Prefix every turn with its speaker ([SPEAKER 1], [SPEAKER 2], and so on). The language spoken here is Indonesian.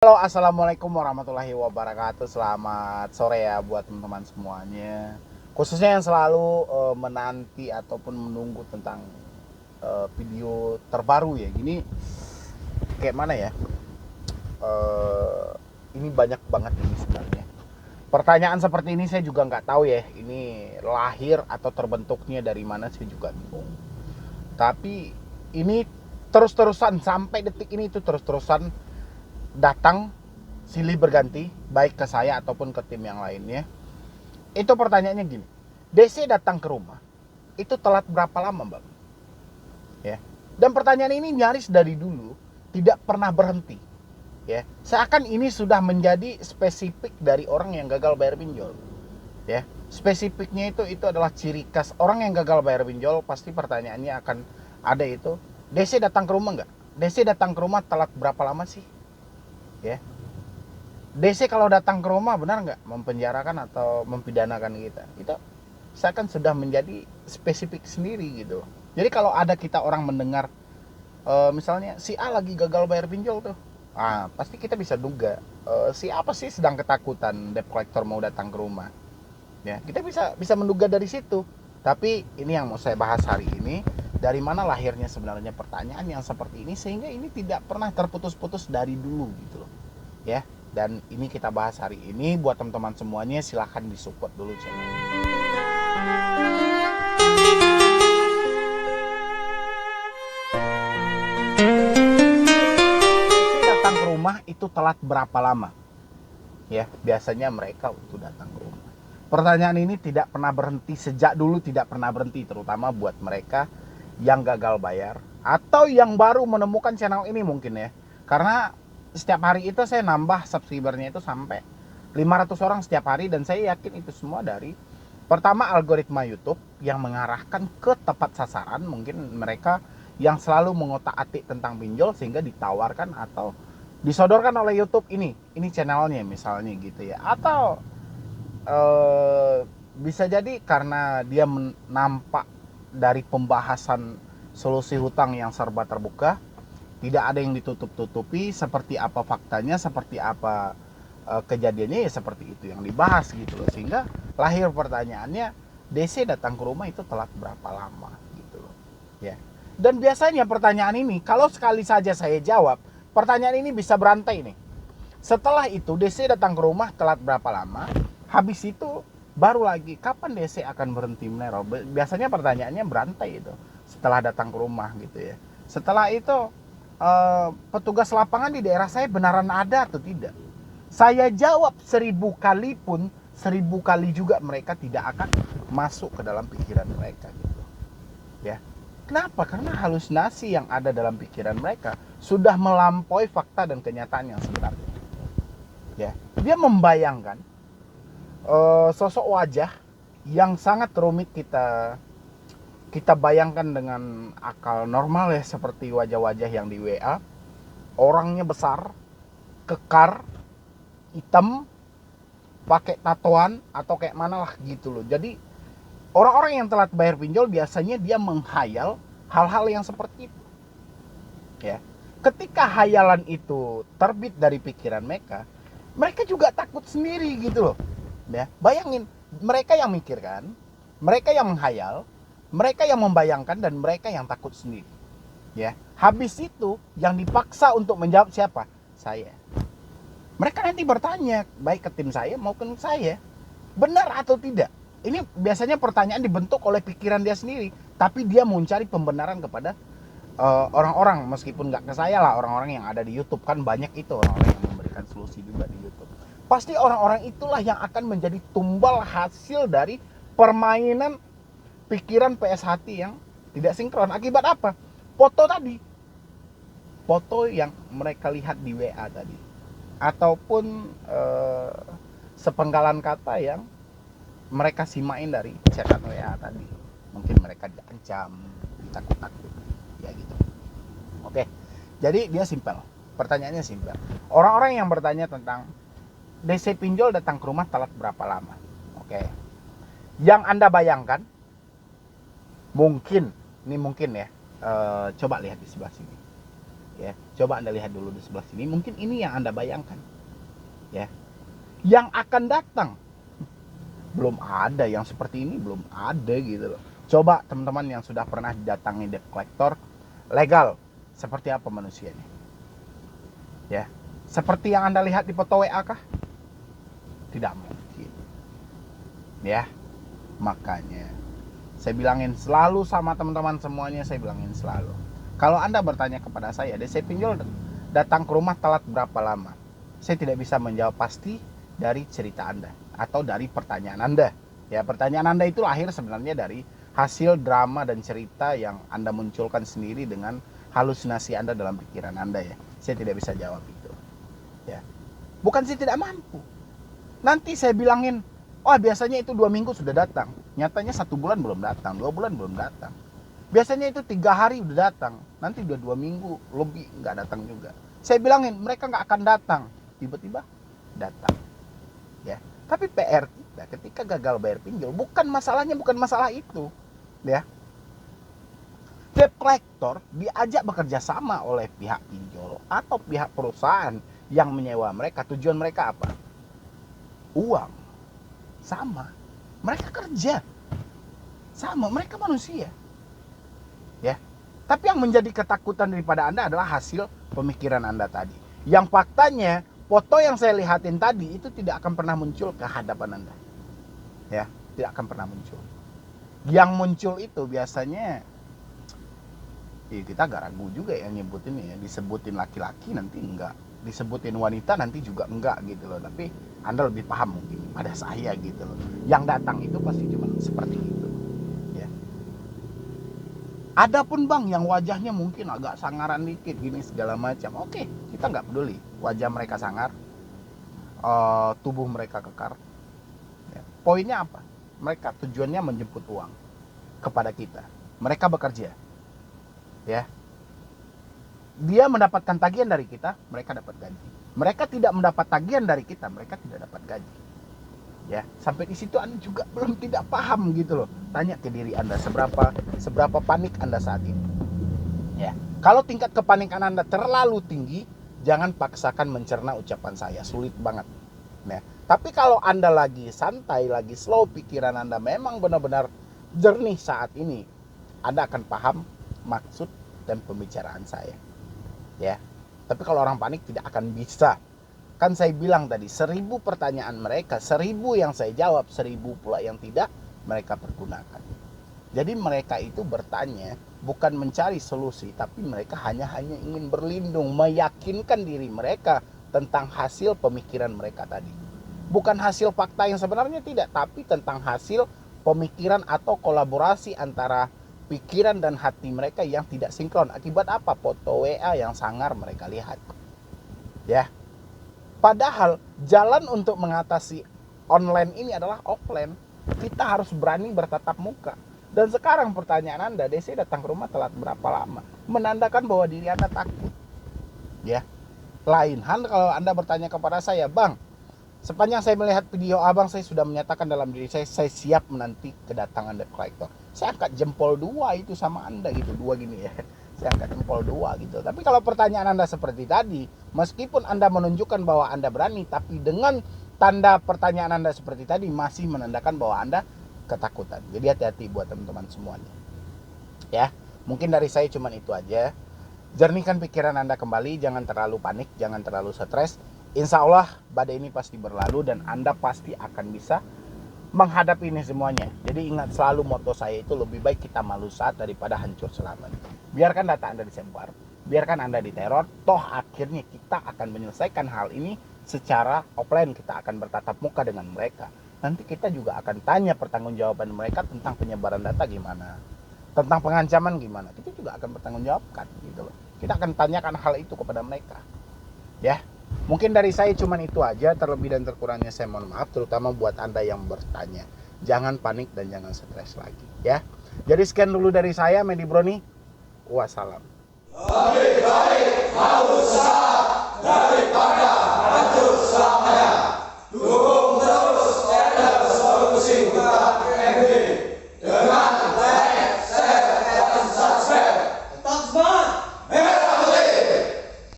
[SPEAKER 1] Halo, assalamualaikum warahmatullahi wabarakatuh. Selamat sore ya buat teman-teman semuanya. Khususnya yang selalu menanti ataupun menunggu tentang video terbaru ya. Gini kayak mana ya? Eh, ini banyak banget ini sebenarnya. Pertanyaan seperti ini saya juga nggak tahu ya. Ini lahir atau terbentuknya dari mana saya juga bingung. Tapi ini terus-terusan sampai detik ini itu terus-terusan datang silih berganti baik ke saya ataupun ke tim yang lainnya. Itu pertanyaannya gini, DC datang ke rumah itu telat berapa lama Mbak? Ya. Dan pertanyaan ini nyaris dari dulu tidak pernah berhenti. Ya, seakan ini sudah menjadi spesifik dari orang yang gagal bayar pinjol. Ya, spesifiknya itu adalah ciri khas orang yang gagal bayar pinjol. Pasti pertanyaannya akan ada itu, DC datang ke rumah nggak? DC datang ke rumah telat berapa lama sih? Ya, DC kalau datang ke rumah benar nggak mempenjarakan atau mempidanakan kita? Itu saya kan sudah menjadi spesifik sendiri gitu. Jadi kalau ada kita orang mendengar misalnya si A lagi gagal bayar pinjol tuh, pasti kita bisa duga si apa sih sedang ketakutan debt collector mau datang ke rumah. Ya, kita bisa menduga dari situ. Tapi ini yang mau saya bahas hari ini, dari mana lahirnya sebenarnya pertanyaan yang seperti ini sehingga ini tidak pernah terputus-putus dari dulu gitu loh. Ya, dan ini kita bahas hari ini. Buat teman-teman semuanya silahkan disupport dulu channel. Datang ke rumah itu telat berapa lama? Ya, biasanya mereka untuk datang ke rumah. Pertanyaan ini tidak pernah berhenti, sejak dulu tidak pernah berhenti, terutama buat mereka yang gagal bayar atau yang baru menemukan channel ini mungkin ya. Karena setiap hari itu saya nambah subscribernya itu sampai 500 orang setiap hari, dan saya yakin itu semua dari pertama algoritma YouTube yang mengarahkan ke tepat sasaran. Mungkin mereka yang selalu mengotak-atik tentang pinjol sehingga ditawarkan atau disodorkan oleh YouTube ini channelnya misalnya gitu ya. Atau bisa jadi karena dia nampak dari pembahasan solusi hutang yang serba terbuka, tidak ada yang ditutup-tutupi, seperti apa faktanya, seperti apa kejadiannya ya seperti itu yang dibahas gitu loh. Sehingga lahir pertanyaannya, DC datang ke rumah itu telat berapa lama gitu loh. Ya. Dan biasanya pertanyaan ini kalau sekali saja saya jawab, pertanyaan ini bisa berantai nih. Setelah itu DC datang ke rumah telat berapa lama, habis itu baru lagi kapan DC akan berhenti meneror. Biasanya pertanyaannya berantai itu setelah datang ke rumah gitu ya. Setelah itu petugas lapangan di daerah saya benaran ada atau tidak? Saya jawab 1000 kali pun 1000 kali juga mereka tidak akan masuk ke dalam pikiran mereka gitu. Ya. Kenapa? Karena halusinasi yang ada dalam pikiran mereka sudah melampaui fakta dan kenyataan yang sebenarnya. Ya, dia membayangkan sosok wajah yang sangat rumit kita bayangkan dengan akal normal ya, seperti wajah-wajah yang di WA, orangnya besar, kekar, hitam, pakai tatoan atau kayak mana lah gitu loh. Jadi orang-orang yang telat bayar pinjol biasanya dia menghayal hal-hal yang seperti itu. Ya. Ketika hayalan itu terbit dari pikiran mereka, mereka juga takut sendiri gitu loh. Ya, bayangin, mereka yang mikirkan, mereka yang menghayal, mereka yang membayangkan, dan mereka yang takut sendiri. Ya, habis itu yang dipaksa untuk menjawab siapa? Saya. Mereka nanti bertanya baik ke tim saya maupun saya, benar atau tidak. Ini biasanya pertanyaan dibentuk oleh pikiran dia sendiri, tapi dia mau cari pembenaran kepada orang-orang, meskipun nggak ke saya lah, orang-orang yang ada di YouTube kan banyak itu orang-orang yang memberikan solusi juga di YouTube. Pasti orang-orang itulah yang akan menjadi tumbal hasil dari permainan pikiran PS hati yang tidak sinkron. Akibat apa? Foto tadi, foto yang mereka lihat di WA tadi, ataupun sepenggalan kata yang mereka simain dari chatan WA tadi. Mungkin mereka diancam, ditakut-takut, ya gitu. Oke, jadi dia simpel. Pertanyaannya simpel. Orang-orang yang bertanya tentang DC pinjol datang ke rumah telat berapa lama? Oke. Yang Anda bayangkan, mungkin, ini mungkin ya, coba lihat di sebelah sini. Ya, coba Anda lihat dulu di sebelah sini, mungkin ini yang Anda bayangkan. Ya. Yang akan datang belum ada yang seperti ini, belum ada gitu loh. Coba teman-teman yang sudah pernah datangi debt collector legal, seperti apa manusianya? Ya. Seperti yang Anda lihat di foto WA kah? Tidak mungkin. Ya. Makanya saya bilangin selalu sama teman-teman semuanya, saya bilangin selalu. Kalau Anda bertanya kepada saya, DC Pinjol datang ke rumah telat berapa lama? Saya tidak bisa menjawab pasti dari cerita Anda atau dari pertanyaan Anda. Ya, pertanyaan Anda itu lahir sebenarnya dari hasil drama dan cerita yang Anda munculkan sendiri dengan halusinasi Anda dalam pikiran Anda ya. Saya tidak bisa jawab itu. Ya. Bukan saya tidak mampu. Nanti saya bilangin, oh biasanya itu 2 minggu sudah datang. Nyatanya 1 bulan belum datang, 2 bulan belum datang. Biasanya itu 3 hari udah datang. Nanti udah 2 minggu lebih nggak datang juga. Saya bilangin mereka nggak akan datang. Tiba-tiba datang. Ya. Tapi PR kita ketika gagal bayar pinjol, bukan masalahnya bukan masalah itu. Ya. Debt collector diajak bekerja sama oleh pihak pinjol atau pihak perusahaan yang menyewa mereka. Tujuan mereka apa? Uang. Sama. Mereka kerja. Sama, mereka manusia. Ya. Tapi yang menjadi ketakutan daripada Anda adalah hasil pemikiran Anda tadi. Yang faktanya, foto yang saya lihatin tadi itu tidak akan pernah muncul ke hadapan Anda. Ya, tidak akan pernah muncul. Yang muncul itu biasanya kita agak ragu juga ya nyebutin ya, disebutin laki-laki nanti enggak, disebutin wanita nanti juga enggak gitu loh. Tapi Anda lebih paham mungkin pada saya gitu loh. Yang datang itu pasti cuma seperti itu. Ya. Adapun bang yang wajahnya mungkin agak sangaran dikit gini segala macam, oke, kita nggak peduli. Wajah mereka sangar, tubuh mereka kekar. Ya. Poinnya apa? Mereka tujuannya menjemput uang kepada kita. Mereka bekerja. Ya. Dia mendapatkan tagihan dari kita, mereka dapat gaji. Mereka tidak mendapat tagihan dari kita, mereka tidak dapat gaji. Ya, sampai di situ Anda juga belum tidak paham gitu loh. Tanya ke diri Anda seberapa panik Anda saat ini. Ya. Kalau tingkat kepanikan Anda terlalu tinggi, jangan paksakan mencerna ucapan saya, sulit banget. Nah, tapi kalau Anda lagi santai, lagi slow, pikiran Anda memang benar-benar jernih saat ini, Anda akan paham maksud dan pembicaraan saya. Ya. Tapi kalau orang panik tidak akan bisa. Kan saya bilang tadi 1000 pertanyaan mereka, 1000 yang saya jawab, 1000 pula yang tidak mereka pergunakan. Jadi mereka itu bertanya bukan mencari solusi, tapi mereka hanya ingin berlindung, meyakinkan diri mereka tentang hasil pemikiran mereka tadi. Bukan hasil fakta yang sebenarnya tidak, tapi tentang hasil pemikiran atau kolaborasi antara pikiran dan hati mereka yang tidak sinkron. Akibat apa? Foto WA yang sangar mereka lihat. Ya. Padahal jalan untuk mengatasi online ini adalah offline. Kita harus berani bertatap muka. Dan sekarang pertanyaan Anda, DC datang ke rumah telat berapa lama? Menandakan bahwa diri Anda takut. Ya. Lain hal kalau Anda bertanya kepada saya, Bang, sepanjang saya melihat video abang, saya sudah menyatakan dalam diri saya siap menanti kedatangan debt collector. Saya angkat jempol 2 itu sama Anda gitu, 2 gini ya. Saya angkat jempol 2 gitu. Tapi kalau pertanyaan Anda seperti tadi, meskipun Anda menunjukkan bahwa Anda berani, tapi dengan tanda pertanyaan Anda seperti tadi masih menandakan bahwa Anda ketakutan. Jadi hati-hati buat teman-teman semuanya. Ya, mungkin dari saya cuma itu aja. Jernihkan pikiran Anda kembali, jangan terlalu panik, jangan terlalu stres. Insya Allah badai ini pasti berlalu dan Anda pasti akan bisa menghadapi ini semuanya. Jadi ingat selalu moto saya itu, lebih baik kita malu saat daripada hancur selamanya. Biarkan data Anda disebar, biarkan Anda diteror, toh akhirnya kita akan menyelesaikan hal ini secara offline. Kita akan bertatap muka dengan mereka. Nanti kita juga akan tanya pertanggungjawaban mereka tentang penyebaran data gimana, tentang pengancaman gimana. Kita juga akan bertanggungjawabkan gitu loh. Kita akan tanyakan hal itu kepada mereka. Ya. Mungkin dari saya cuma itu aja, terlebih dan terkurangnya saya mohon maaf, terutama buat Anda yang bertanya. Jangan panik dan jangan stres lagi, ya. Jadi sekian dulu dari saya, Medi Broni. Wassalam.